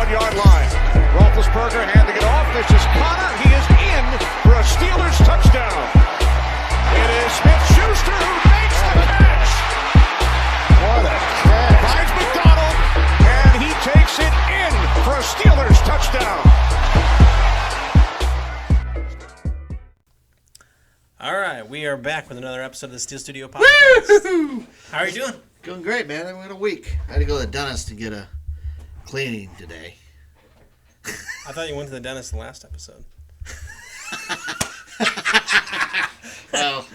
1-yard line. Roethlisberger handing it off. This is Connor. He is in for a Steelers touchdown. It is Smith-Schuster who makes the catch. What a catch. Finds McDonald, and he takes it in for a Steelers touchdown. All right, we are back with another episode of the Steel Studio Podcast. Woo-hoo! How are you doing? Doing great, man. I went a week. I had to go to the dentist to get a cleaning today. I thought you went to the dentist the last episode. Well,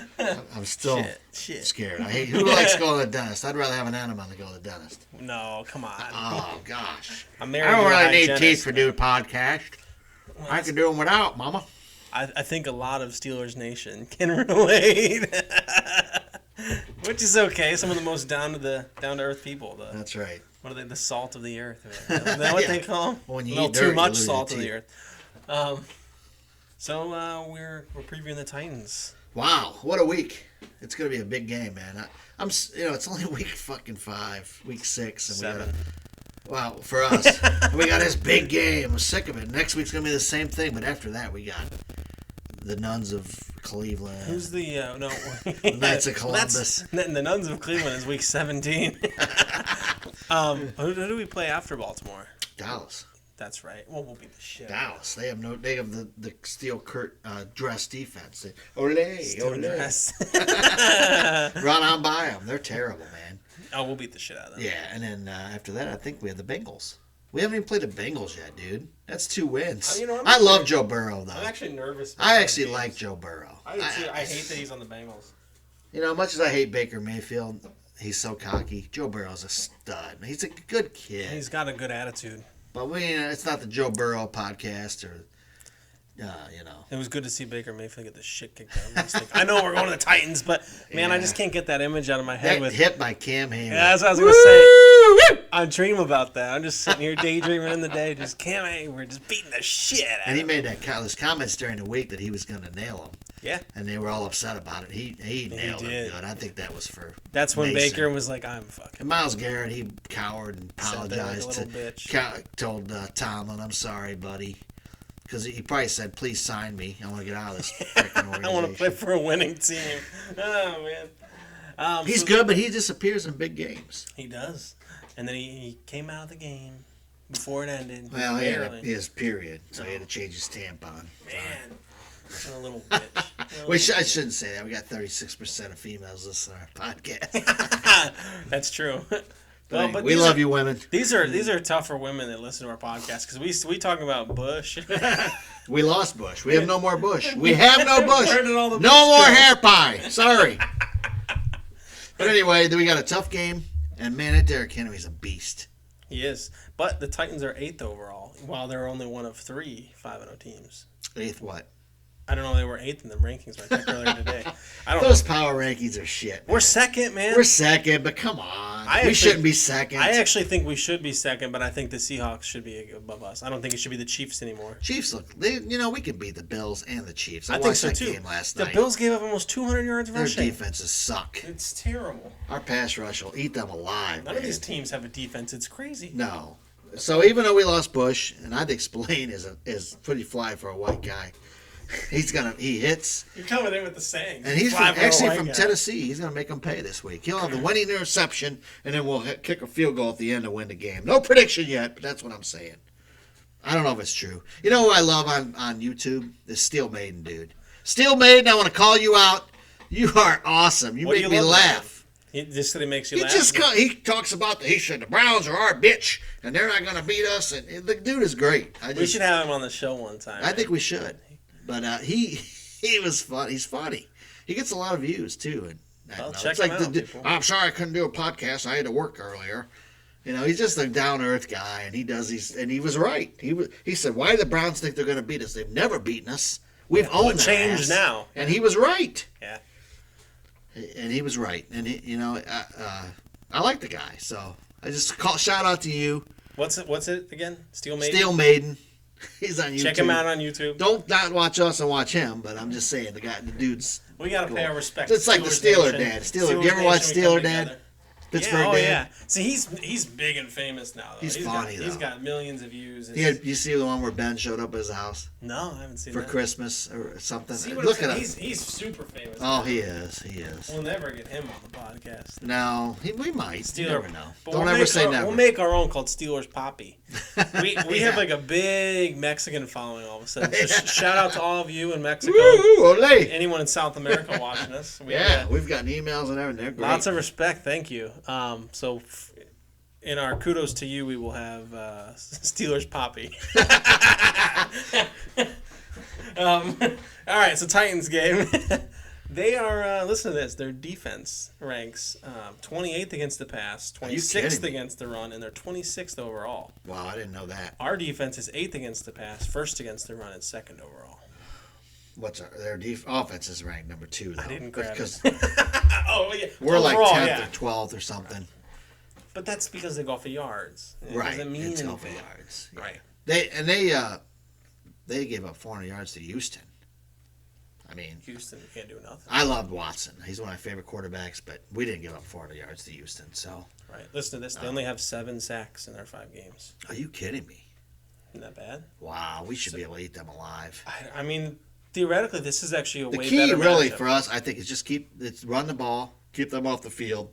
I'm still scared. Who likes going to the dentist? I'd rather have an enema than go to the dentist. No, come on. Oh, gosh. I'm I married don't to a really need hygienist, teeth for man. doing a podcast. Well, I can do them without, Mama. I think a lot of Steelers Nation can relate, which is okay. Some of the most down to earth people. That's right. What are they? The salt of the earth. Is that what they call them? When you a little eat too dirt, much you lose salt of your the earth. So we're previewing the Titans. Wow, what a week! It's gonna be a big game, man. It's only week fucking 5, week 6, and 7. Wow, for us, we got this big game. I'm sick of it. Next week's gonna be the same thing, but after that, we got the Nuns of Cleveland. Who's the Knights of Columbus? The Nuns of Cleveland is week 17. Who do we play after Baltimore? Dallas. That's right. Well, we'll beat the shit. Dallas. They have the steel dress defense. Ole. Dress. Run on by them. They're terrible, man. Oh, we'll beat the shit out of them. Yeah, and then after that, I think we have the Bengals. We haven't even played the Bengals yet, dude. That's 2 wins. I love Joe Burrow, though. I'm actually nervous. I actually like Joe Burrow. I hate that he's on the Bengals. Much as I hate Baker Mayfield, he's so cocky. Joe Burrow's a stud. He's a good kid. He's got a good attitude. But it's not the Joe Burrow podcast or, It was good to see Baker Mayfield get the shit kicked out of him. I know we're going to the Titans, but, man, I just can't get that image out of my head. Hit by Cam Hayward. Yeah, that's what I was going to say. I dream about that. I'm just sitting here daydreaming in the day, just Cam Hayward just beating the shit out of him. And he made those comments during the week that he was going to nail him. Yeah. And they were all upset about it. He nailed him good. I think that was for That's when Mason. Baker was like, I'm fucking. And Myles Garrett, he cowered and apologized bitch. told Tomlin, I'm sorry, buddy. Because he probably said, please sign me. I want to get out of this freaking organization. I want to play for a winning team. Oh, man. He's good, but he disappears in big games. He does. And then he came out of the game before it ended. Well, he had his period, so he had to change his tampon. Man. What a little bitch. I shouldn't say that. We got 36% of females listening to our podcast. That's true. But we love you, women. These are tougher women that listen to our podcast because we talking about Bush. We lost Bush. We have no more Bush. We have no Bush. No more hair pie. Sorry. But anyway, then we got a tough game, and man, that Derrick Henry's a beast. He is. But the Titans are 8th overall, while they're only one of 3 5-0 teams. 8th what? I don't know. They were 8th in the rankings I checked earlier today. Those power rankings are shit. We're second, man. We're second, but come on. We shouldn't be second. I actually think we should be second, but I think the Seahawks should be above us. I don't think it should be the Chiefs anymore. Chiefs we can beat the Bills and the Chiefs. I think so watched too. That game last night. The Bills gave up almost 200 yards rushing. Their defenses suck. It's terrible. Our pass rush will eat them alive. None of these teams have a defense. It's crazy. No. So even though we lost Bush, and I think Spillane is pretty fly for a white guy. He hits. You're coming in with the saying. And he's from Tennessee. He's going to make them pay this week. He'll have the winning interception, and then we'll kick a field goal at the end to win the game. No prediction yet, but that's what I'm saying. I don't know if it's true. You know who I love on YouTube? This Steel Maiden dude. Steel Maiden, I want to call you out. You are awesome. You make me laugh. Just that he makes you laugh? He talks about the Browns are our bitch, and they're not going to beat us. And the dude is great. We should have him on the show one time. I think we should. But he was fun. He's funny. He gets a lot of views too. And check him out. I'm sorry I couldn't do a podcast. I had to work earlier. He's just a down to earth guy, and he does these. And he was right. He said, "Why do the Browns think they're going to beat us? They've never beaten us. We've owned their change ass." now. And he was right. Yeah. And he was right. And I like the guy. So I just shout out to you. What's it again? Steel Maiden. Steel Maiden. He's on YouTube. Check him out on YouTube. Don't not watch us and watch him, but I'm just saying the dude's. We gotta pay our respect. It's like the Steeler Dad. Do you ever watch Steeler Dad? Pittsburgh oh dad. yeah. See, he's big and famous now. Though. He's funny, He's though. got millions of views. You see the one where Ben showed up at his house No, I haven't seen for that. Christmas or something? See what Look I'm at saying? him. He's super famous. Oh, he is. He is. We'll never get him on the podcast. No, we might. You never know. But Don't we'll ever say never. We'll make our own called Steelers Poppy. We have like a big Mexican following all of a sudden. So shout out to all of you in Mexico. Woo, ole. Anyone in South America watching us. We've gotten emails and everything. They're great. Lots of respect. Thank you. In our kudos to you, we will have Steelers Poppy. All right, so Titans game. They are, listen to this, their defense ranks 28th against the pass, 26th against the run, and they're 26th overall. Wow, I didn't know that. Our defense is 8th against the pass, 1st against the run, and 2nd overall. What's their offense is ranked number 2, though. I didn't grab because it. Oh, yeah. we're overall, like 10th yeah. or 12th or something. But that's because they go for yards. It Right, doesn't mean it's anything. all for yards. Yeah. Right. They gave up 400 yards to Houston. I mean, Houston can't do nothing. I loved Watson. He's one of my favorite quarterbacks, but we didn't give up 400 yards to Houston. So, Right. Listen to this. They only have 7 sacks in their 5 games. are you kidding me? Isn't that bad? Wow, we should be able to eat them alive. I mean, theoretically, this is actually a The way key, better really, matchup. for us, I think, is just run the ball, keep them off the field.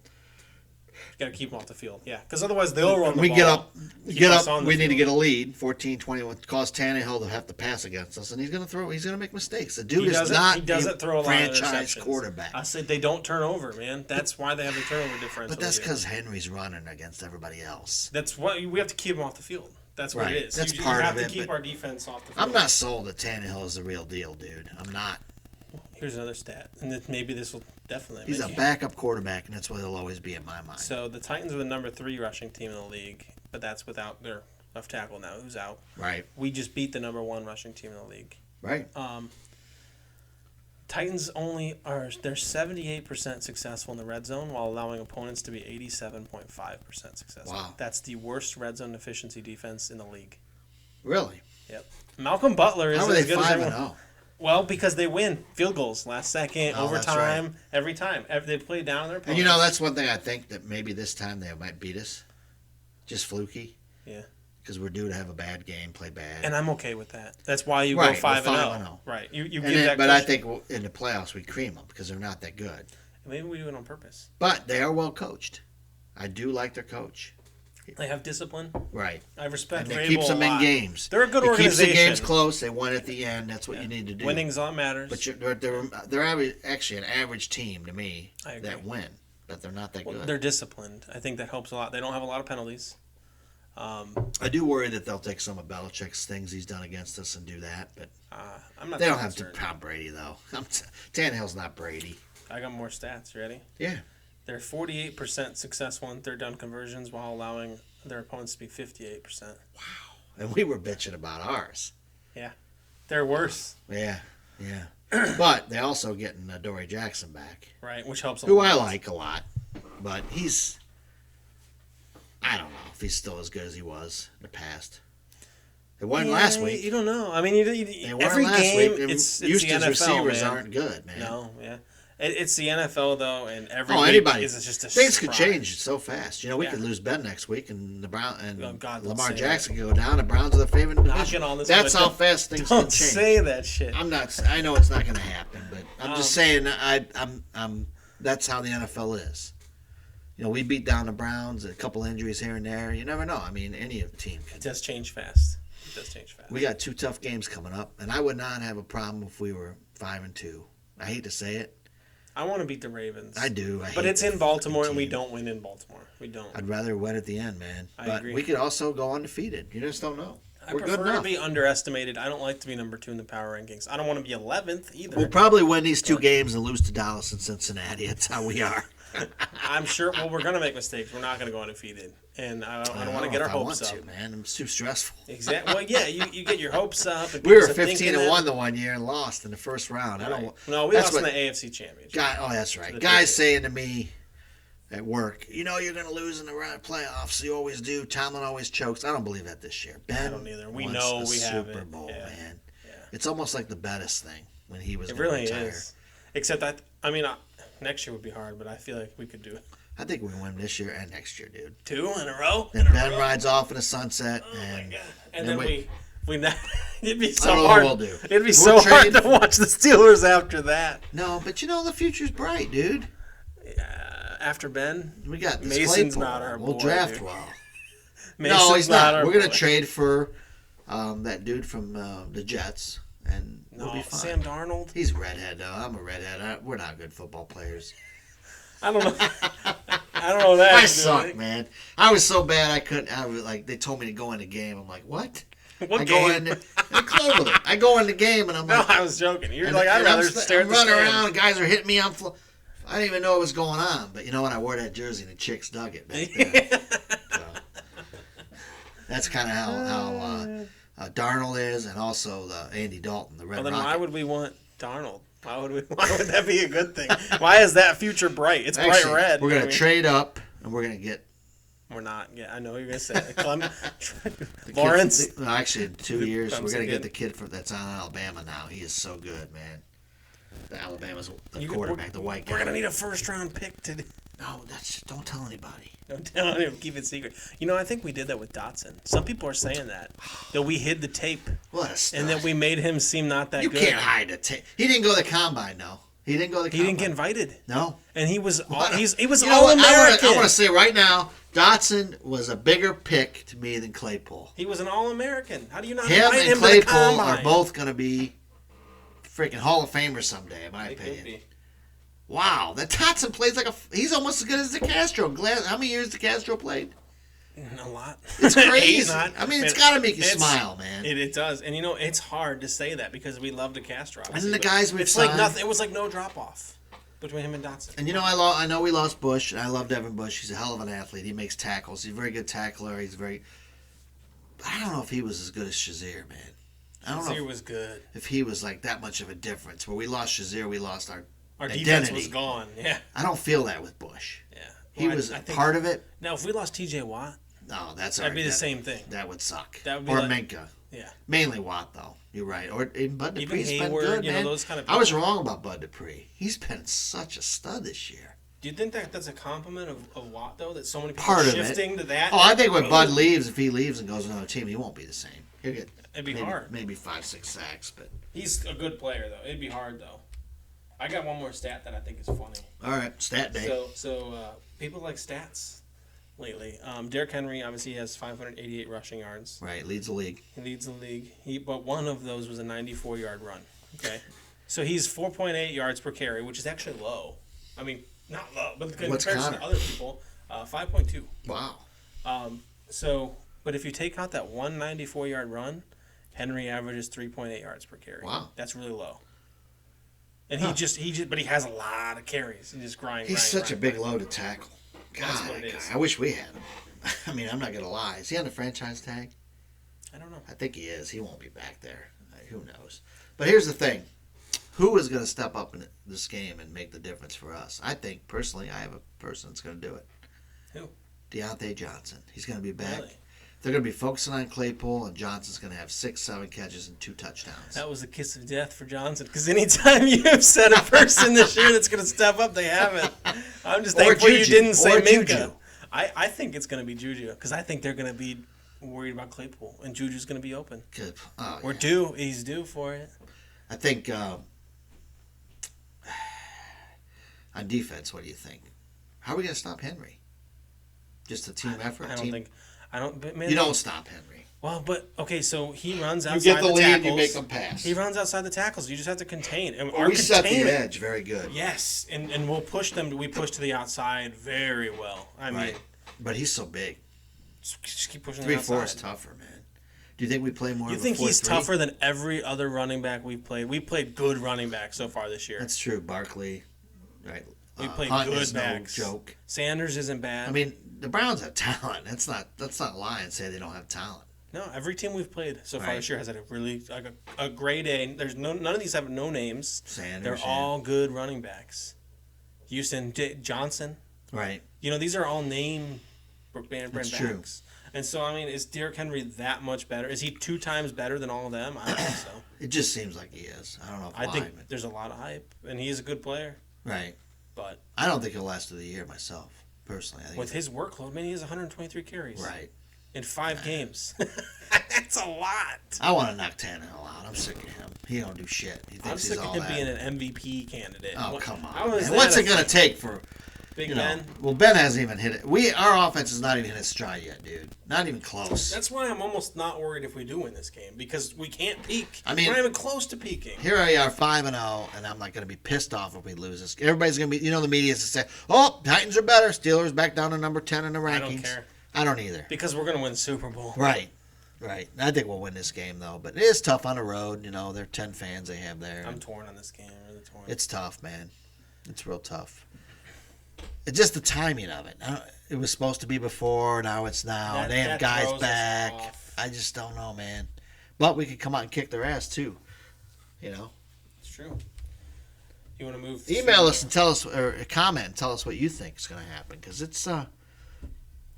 You got to keep them off the field. Yeah, because otherwise they'll run the We ball. get us up. on the We need to field. get a lead, 14-20, would cause Tannehill to have to pass against us, and he's going to make mistakes. The dude is not He doesn't a throw a lot of franchise interceptions. quarterback. I said they don't turn over, man. That's why they have the turnover differential. But that's they do. because Henry's running against everybody else. That's what we have to keep them off the field. That's what Right. it is. That's you part have of to it, keep but our defense off the field. I'm not sold that Tannehill is the real deal, dude. I'm not. Here's another stat, and maybe this will definitely. He's a make you- backup quarterback, and that's what he'll always be in my mind. So the Titans are the number 3 rushing team in the league, but that's without their left tackle now, who's out. Right. We just beat the number 1 rushing team in the league. Right. Titans they're 78% successful in the red zone while allowing opponents to be 87.5% successful. Wow. That's the worst red zone efficiency defense in the league. Really? Yep. Malcolm Butler is How are as they good as 5-0? everyone. Well, because they win field goals last second, Oh, that's overtime, every time. They play down their opponents. And that's one thing I think that maybe this time they might beat us. Just fluky. Yeah. Because we're due to have a bad game, play bad. And I'm okay with that. That's why you Right, go 5-0. we're 5-0. Right. You And give then- that but I cushion. think in the playoffs we cream them because they're not that good. Maybe we do it on purpose. But they are well coached. I do like their coach. They have discipline. Right. I respect And Vrabel it keeps them a in lot. games. They're a good It organization. keeps the games close. They win at the end. That's what you need to do. Winning's all that matters. But they're actually an average team to me I agree. that win. But they're not that Well, good. they're disciplined. I think that helps a lot. They don't have a lot of penalties. I do worry that they'll take some of Belichick's things he's done against us and do that. But I'm not. they too don't have concerned. Tom Brady, though. Tannehill's not Brady. I got more stats. You ready? Yeah. They're 48% successful in third down conversions while allowing their opponents to be 58%. And we were bitching about ours. Yeah. They're worse. Yeah. But they also getting Dory Jackson back, Right, which helps a who lot. I like a lot. But I don't know if he's still as good as he was in the past. They won last week. You don't know. I mean, They won every last game, week. it's the Houston's NFL, receivers man. aren't good, man. No, yeah. It's the NFL, though, and every week anybody. is just a Things could surprise. change so fast. We Yeah. could lose Ben next week, and the Brown and Oh, God, don't Lamar say Jackson could go down. The Browns are the favorite in the division. Knocking on this That's window. how fast things Don't can change. say that shit. I'm not. I know it's not going to happen, but I'm just saying. I'm. That's how the NFL is. We beat down the Browns. A couple injuries here and there. You never know. I mean, any team It can. does change fast. We got 2 tough games coming up, and I would not have a problem if we were 5-2. I hate to say it. I want to beat the Ravens. I do. But hate it's the in Baltimore, and we team. don't win in Baltimore. We don't. I'd rather win at the end, man. I But agree. we could also go undefeated. You just don't know. I We're good prefer to enough. be underestimated. I don't like to be number 2 in the power rankings. I don't want to be 11th either. We'll probably win these 2 games and lose to Dallas and Cincinnati. That's how we are. I'm sure. Well, we're going to make mistakes. We're not going to go undefeated, and I don't want to get our hopes up. Man. It's too stressful. Exactly. Well, yeah, you get your hopes up. And We were people start thinking 15-1 that- the one year and lost in the first round. I don't. Right. No, we that's lost in what- the AFC Championship. That's right. The Guys Patriots. saying to me at work, you're going to lose in the playoffs. You always do. Tomlin always chokes. I don't believe that this year. Ben, I don't either. We wants know a we have Super it. Bowl, Yeah. man. Yeah. It's almost like the Bettis thing when he was. It gonna really retire. is. Except next year would be hard, but I feel like we could do it. I think we win this year and next year, dude. 2 in a row. Then Ben rides off in the sunset, and my God. And then we it'd be I so don't know hard. what we'll do. It'd be We'll so hard trade. to watch the Steelers after that. No, but the future's bright, dude. After Ben, We got this Mason's Claypool. not our We'll boy, draft dude. well. Mason's No, he's not. our We're gonna boy. trade for that dude from the Jets, and we'll be fine. Sam Darnold. He's a redhead, though. I'm a redhead. We're not good football players. I don't know. I don't know that. I suck, man. I was so bad I couldn't. I was like, they told me to go in the game. I'm like, what? What I game? go in Cloverland. I go in the game, and I'm No, like, I was joking. You're and- like, I'd and rather I'm stare at the running stands. around. Guys are hitting me. I didn't even know what was going on. But you know what? I wore that jersey, and the chicks dug it back then. So, that's kind of how Darnold is, and also Andy Dalton, the Red Well, then Rocket. why would we want Darnold? Why would that be a good thing? Why is that future bright? It's Actually, bright red. We're gonna trade up, and we're gonna get We're not. Yeah, I know what you're gonna say. the Lawrence. Kid, actually, in 2 years, we're Clemson gonna get kid. the kid that's on Alabama now. He is so good, man. The Alabama's the You- quarterback, the white guy. We're gonna need a first-round pick to. No, don't tell anybody. Don't tell him. Keep it secret. I think we did that with Dotson. Some people are saying that we hid the tape What a stud. and that we made him seem not that You good. can't hide the tape. He didn't go to the combine, no. He didn't go to the He combine. didn't get invited, No. and he was he was You know what? All-American. I want to say right now, Dotson was a bigger pick to me than Claypool. He was an All-American. How do you not Him invite and him to the Claypool combine? are both going to be freaking Hall of Famers someday, in my They could opinion. be. Wow, that Dotson plays like he's almost as good as DeCastro. How many years DeCastro played? A lot. It's crazy. He's not. I mean, it's got to make you it's- smile, man. It does, and it's hard to say that because we love DeCastro. And obviously, the but guys we've it's like signed- nothing. It was like no drop off between him and Dotson. And I know we lost Bush, and I love Devin Bush. He's a hell of an athlete. He makes tackles. He's a very good tackler. I don't know if he was as good as Shazier, man. I don't Shazier know was good. if he was like that much of a difference. Where we lost Shazier, we lost our Our defense identity. was gone. Yeah, I don't feel that with Bush. yeah. He Well, was I think, part of it. Now, if we lost T.J. Watt, No, that's that'd all be right. the same thing. That would suck. That would be or like- Minka. Yeah. Mainly Watt, though. You're right. Or even Bud Even Dupree's been Hayward, good, man. those kind of I was people. wrong about Bud Dupree. He's been such a stud this year. Do you think that's a compliment of Watt though? That so many people Part are of it. shifting to that. Oh, I think when Bud leaves, if he leaves and goes to another team, he won't be the same. He'll get It'd be maybe, hard. maybe 5-6 sacks, but He's a good player though. It'd be hard though. I got one more stat that I think is funny. all right, stat day. So people like stats lately. Derrick Henry obviously has 588 rushing yards. Right, leads the league. He leads the league. But one of those was a 94-yard run. Okay, so he's 4.8 yards per carry, which is actually low. I mean, not low, but in What's comparison to Connor? other people, 5.2. Wow. But if you take out that 194-yard run, Henry averages 3.8 yards per carry. Wow. That's really low. And but he has a lot of carries. He just grind. He's such a big load to tackle. That's God, what it that is. guy. I wish we had him. I mean, I'm not going to lie. Is he on the franchise tag? I don't know. I think he is. He won't be back there. Who knows? But here's the thing. Who is going to step up in this game and make the difference for us? I think, personally, I have a person that's going to do it. Who? Deontay Johnson. He's going to be back. Really? They're going to be focusing on Claypool, and Johnson's going to have 6-7 catches and 2 touchdowns. That was the kiss of death for Johnson. Because anytime you have said a person this year that's going to step up, they haven't. I'm just Or thankful you Juju. didn't say Or Minka. Juju. I think it's going to be Juju. Because I think they're going to be worried about Claypool. And Juju's going to be open. Good. Oh, We're yeah. due. He's due for it. I think on defense, what do you think? How are we going to stop Henry? Just a team effort? Man, You don't stop Henry. Well, but okay, so he runs You outside get the the lead, tackles. you make them pass. He runs outside the tackles. You just have to contain. And We set the edge very good. Yes, and we'll push them. We push to the outside very well. I mean, Right. But he's so big. just keep pushing. 3-4 3-4 is tougher, man. Do you think we play more You of a think he's 4-3? tougher than every other running back we've played? We played good running backs so far this year. That's true. Barkley, right? We played Hunt good is no backs. joke. Sanders isn't bad. I mean, the Browns have talent. That's not lying. Say they don't have talent. no, every team we've played so far Right. this year has had a really a grade A. There's none of these have no names. Sanders, They're yeah. all good running backs. Houston, Johnson. Right. These are all name brand That's backs. true. And so, I mean, is Derrick Henry that much better? Is he 2 times better than all of them? I don't think so. It just seems like he is. I don't know I why. think but- there's a lot of hype, and he's a good player. right. But I don't think he'll last through the year myself. personally. I think With his workload, man, he has 123 carries. Right. In 5 games. That's a lot. I want to knock Tannehill out. I'm sick of him. He don't do shit. He thinks I'm sick he's all of him that. being an MVP candidate. Oh, come on. How is Man. that What's it going to take for... Big Ben? Well, Ben hasn't even hit it. Our offense has not even hit its stride yet, dude. Not even close. That's why I'm almost not worried if we do win this game, because we can't peak. I mean, we're not even close to peaking. Here we are, 5-0, and I'm not going to be pissed off if we lose this. Everybody's going to be, the media is to say, oh, Titans are better. Steelers back down to number 10 in the rankings. I don't care. I don't either. Because we're going to win the Super Bowl. Right. I think we'll win this game, though. But it is tough on the road. They're 10 fans they have there. I'm torn on this game. Really torn. It's tough, man. It's real tough. It's just the timing of it. It was supposed to be before, now it's now. They have guys back. I just don't know, man. But we could come out and kick their ass, too. It's true. You want to move? Email us and tell us, or comment and tell us what you think is going to happen. Because it's,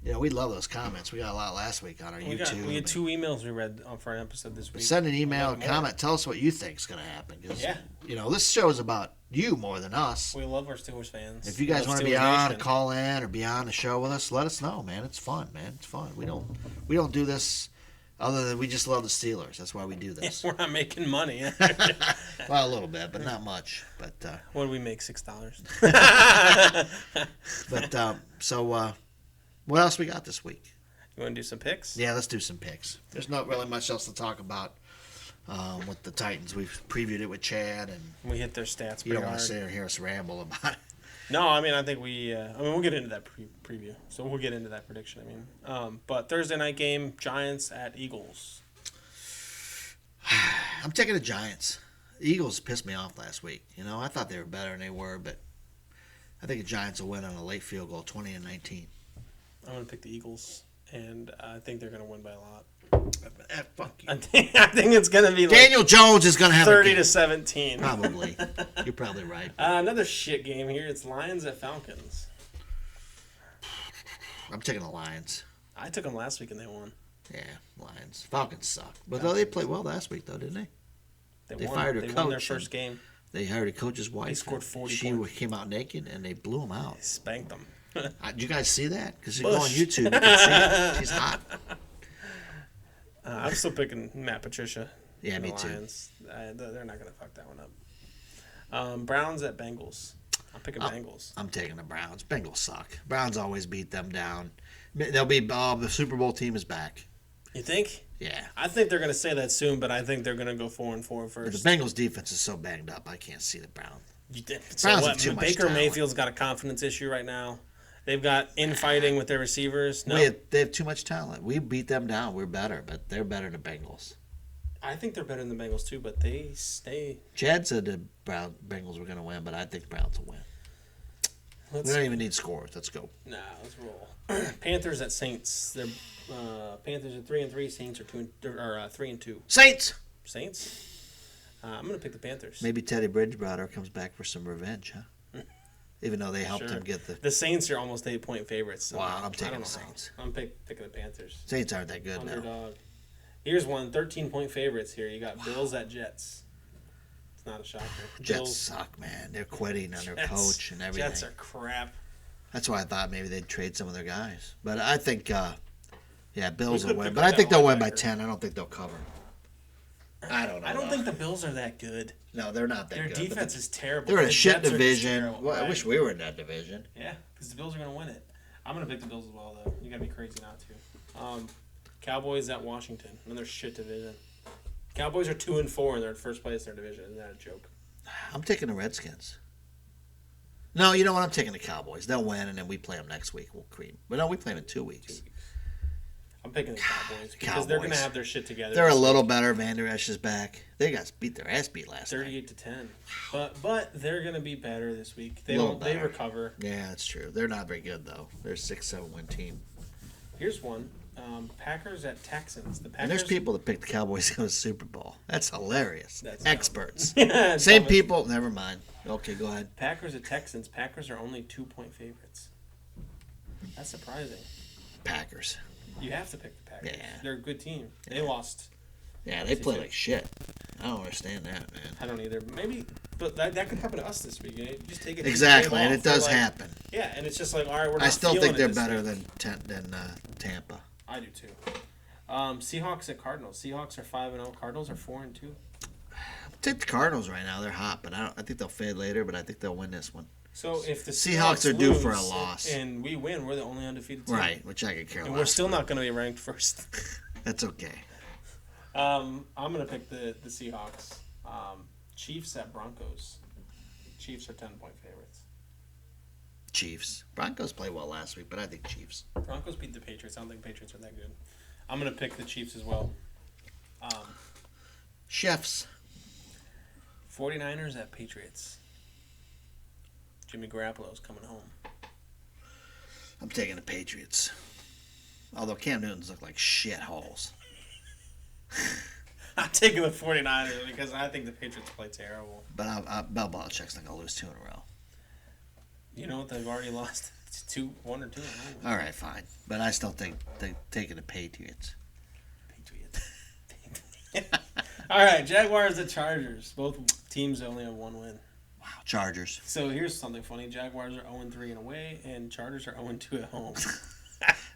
we love those comments. We got a lot last week on our YouTube. We had 2 emails we read for an episode this week. Send an email, comment, tell us what you think is going to happen. Because, this show is about you more than us. We love our Steelers fans. If you guys want to be on, call in, or be on the show with us, let us know, man. It's fun, man. It's fun. We don't do this other than we just love the Steelers. That's why we do this. We're not making money. Well, a little bit, but not much. But what do we make? $6. But so what else we got this week? You want to do some picks? Yeah, let's do some picks. There's not really much else to talk about with the Titans. We've previewed it with Chad, and we hit their stats. You don't want to sit here and hear us ramble about it. No, I mean, I think we'll get into that preview. So we'll get into that prediction. But Thursday night game, Giants at Eagles. I'm taking the Giants. The Eagles pissed me off last week. I thought they were better than they were, but I think the Giants will win on a late field goal, 20-19. I'm going to pick the Eagles, and I think they're going to win by a lot. Fuck you. I think it's going to be Daniel Jones is going to have 30-17. Probably. You're probably right. Another shit game here. It's Lions at Falcons. I'm taking the Lions. I took them last week and they won. Yeah, Lions. Falcons suck. But they played well last week, though, didn't they? They fired a coach. Won their first game. They hired a coach's wife. They scored 40 She points. came out naked, and they blew him out. They spanked them. Did you guys see that? Because you go on YouTube, you can see it. She's hot. I'm still picking Matt Patricia. Yeah, me too. Lions. They're not going to fuck that one up. Browns at Bengals. I'm picking Bengals. I'm taking the Browns. Bengals suck. Browns always beat them down. They'll be the Super Bowl team is back. You think? Yeah. I think they're going to say that soon, but I think they're going to go 4-4 first. But the Bengals defense is so banged up, I can't see the Browns. So have too much Baker talent. Mayfield's got a confidence issue right now. They've got infighting with their receivers. No, they have too much talent. We beat them down. We're better, but they're better than the Bengals. I think they're better than the Bengals too, but they stay. Chad said the Bengals were going to win, but I think the Browns will win. We don't even need scores. Let's go. Nah, let's roll. Panthers at Saints. They're Panthers are 3-3. Saints are 3-2. Saints. Saints. I'm gonna pick the Panthers. Maybe Teddy Bridgewater comes back for some revenge, huh? Even though they helped him get the Saints are almost 8-point favorites. So wow, I'm taking the Saints. I'm picking the Panthers. Saints aren't that good Underdog. now. Here's one 13-point favorites here. You got Bills at Jets. It's not a shocker. Jets suck, man. They're quitting on their coach and everything. Jets are crap. That's why I thought maybe they'd trade some of their guys. But I think, Bills will win. But I think they'll win by 10. I don't think they'll cover. I don't know. I don't think the Bills are that good. No, they're not that good. Their defense is terrible. They're in a shit Jets division. Well, I wish we were in that division. Yeah, because the Bills are going to win it. I'm going to pick the Bills as well, though. You got to be crazy not to. Cowboys at Washington. Another shit division. Cowboys are 2-4 and they're in first place in their division. Isn't that a joke? I'm taking the Redskins. No, you know what? I'm taking the Cowboys. They'll win, and then we play them next week. We'll cream. But no, we play them in 2 weeks. I'm picking the Cowboys because they're going to have their shit together. They're a little better. Van Der Esch is back. They got their ass beat last night. 38-10. But they're going to be better this week. They recover. Yeah, that's true. They're not very good though. They're a 6-7 win team. Here's one. Packers at Texans. And there's people that pick the Cowboys to go to the Super Bowl. That's hilarious. That's experts. Dumb. Same people. Never mind. Okay, go ahead. Packers at Texans. Packers are only 2-point favorites. That's surprising. Packers. You have to pick the Packers. Yeah. They're a good team. They lost Yeah, they play like shit. I don't understand that, man. I don't either. Maybe, but that could happen to us this week. You just take it Exactly, and it does happen. Yeah, and it's just like, all right, we're not I still feeling think they're it better week. than Tampa. I do too. Seahawks at Cardinals. Seahawks are 5-0. Cardinals are 4-2. Take the Cardinals right now. They're hot, but I think they'll fade later. But I think they'll win this one. So if the Seahawks are due for a loss, and we win, we're the only undefeated team. Right, which I could care less. And we're still not going to be ranked first. That's okay. I'm going to pick the Seahawks. Chiefs at Broncos. Chiefs are 10-point favorites. Chiefs. Broncos played well last week, but I think Chiefs. Broncos beat the Patriots. I don't think Patriots are that good. I'm going to pick the Chiefs as well. Chefs. 49ers at Patriots. Jimmy Garoppolo's coming home. I'm taking the Patriots. Although Cam Newton's look like shitholes. I'm taking the 49ers because I think the Patriots play terrible. But Bill Belichick's not going to lose 2 in a row. You know what? They've already lost 1 or 2 in a row. All right, fine. But I still think they're taking the Patriots. All right, Jaguars at Chargers. Both teams only have 1 win. Wow, Chargers. So here's something funny. Jaguars are 0-3 in away, and Chargers are 0-2 at home.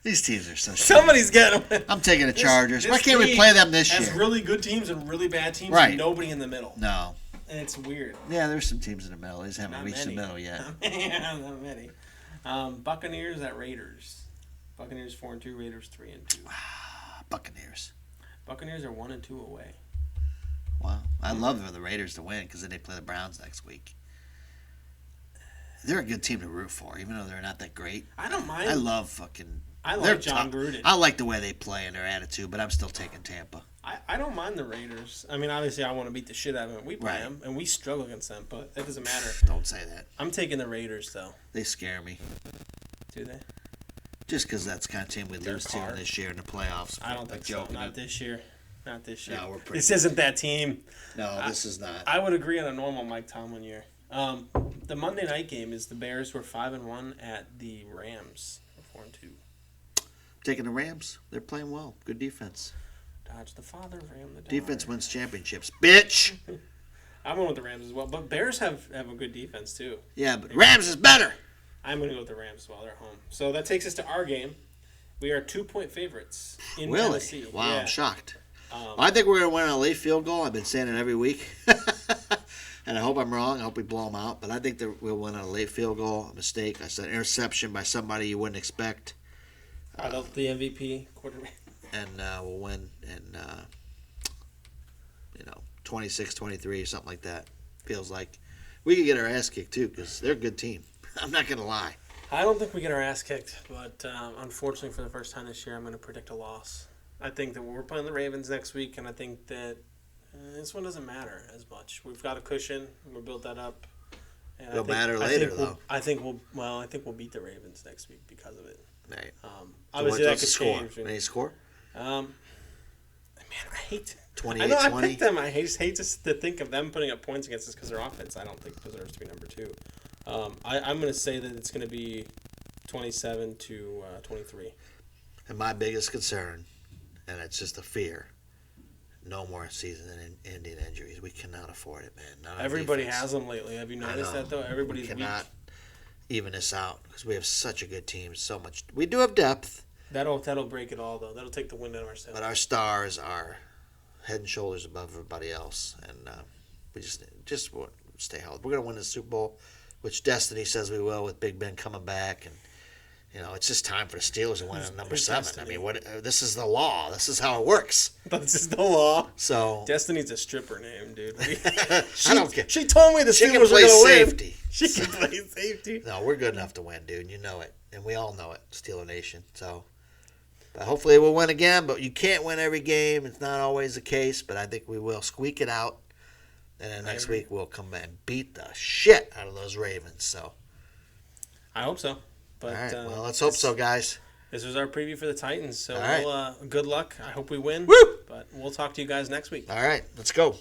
These teams are so Somebody's got to win. I'm taking the Chargers. This Why can't we play them this year? Has really good teams and really bad teams, Right. and nobody in the middle. No. And it's weird. Yeah, there's some teams in the middle. They just haven't Not reached many. the middle yet. Not many. Buccaneers at Raiders. Buccaneers 4-2, Raiders 3-2. Buccaneers. Buccaneers are 1-2 away. Wow. I'd love for the Raiders to win because then they play the Browns next week. They're a good team to root for, even though they're not that great. I don't mind. I love fucking... I they're like John tough. Gruden. I like the way they play and their attitude, but I'm still taking Tampa. I don't mind the Raiders. I mean, obviously, I want to beat the shit out of them. We play Right. them, and we struggle against them, but it doesn't matter. Don't say that. I'm taking the Raiders, though. They scare me. Do they? Just because that's the kind of team we lose to hard. this year in the playoffs. I don't think so. joking. Not this year. Not this year. No, we're pretty This isn't that team. No, this is not. I would agree on a normal Mike Tomlin year. The Monday night game is the Bears, who are 5-1 at the Rams, 4-2. Taking the Rams. They're playing well. Good defense. Dodge the father, Ram the daughter. Defense wins championships. Bitch! I'm going with the Rams as well, but Bears have a good defense too. Yeah, but Rams is better! I'm going to go with the Rams as well. They're home. So that takes us to our game. We are 2-point favorites in Really? Tennessee. Wow, Yeah. I'm shocked. I think we're going to win a late field goal. I've been saying it every week. And I hope I'm wrong. I hope we blow them out. But I think that we'll win on a late field goal. A mistake. I said interception by somebody you wouldn't expect. The MVP quarterback. And we'll win in, 26-23 or something like that. Feels like. We could get our ass kicked, too, because they're a good team. I'm not going to lie. I don't think we get our ass kicked, but unfortunately for the first time this year, I'm going to predict a loss. I think that we're playing the Ravens next week, and I think that this one doesn't matter as much. We've got a cushion, and we built that up. And It'll matter later, though. I think we'll beat the Ravens next week because of it. Right. Obviously, that could change. Any score? Man, I hate 28-20. I know I picked them. I just hate to think of them putting up points against us because their offense, I don't think, deserves to be number 2. I'm going to say that it's going to be 27-23. And my biggest concern, and it's just a fear, no more season-ending injuries. We cannot afford it, man. Not on Everybody defense. has them lately. Have you noticed that, though? Everybody's we weak. cannot even this out because we have such a good team. So much. We do have depth. That'll break it all, though. That'll take the wind out of our sails. But our stars are head and shoulders above everybody else, and we just won't stay healthy. We're going to win the Super Bowl, which Destiny says we will, with Big Ben coming back, and it's just time for the Steelers to win at number 7. Destiny? I mean, this is the law. This is how it works. This is the law. So Destiny's a stripper name, dude. I don't care. She told me the She can Steelers were play going to win. safety. She can play safety. No, we're good enough to win, dude. You know it, and we all know it. Steeler Nation. So. But hopefully we'll win again, but you can't win every game. It's not always the case, but I think we will squeak it out. And then next week we'll come back and beat the shit out of those Ravens. So I hope so. But, all right, well, let's hope so, guys. This was our preview for the Titans, so all right. good luck. I hope we win. Woo! But we'll talk to you guys next week. All right, let's go.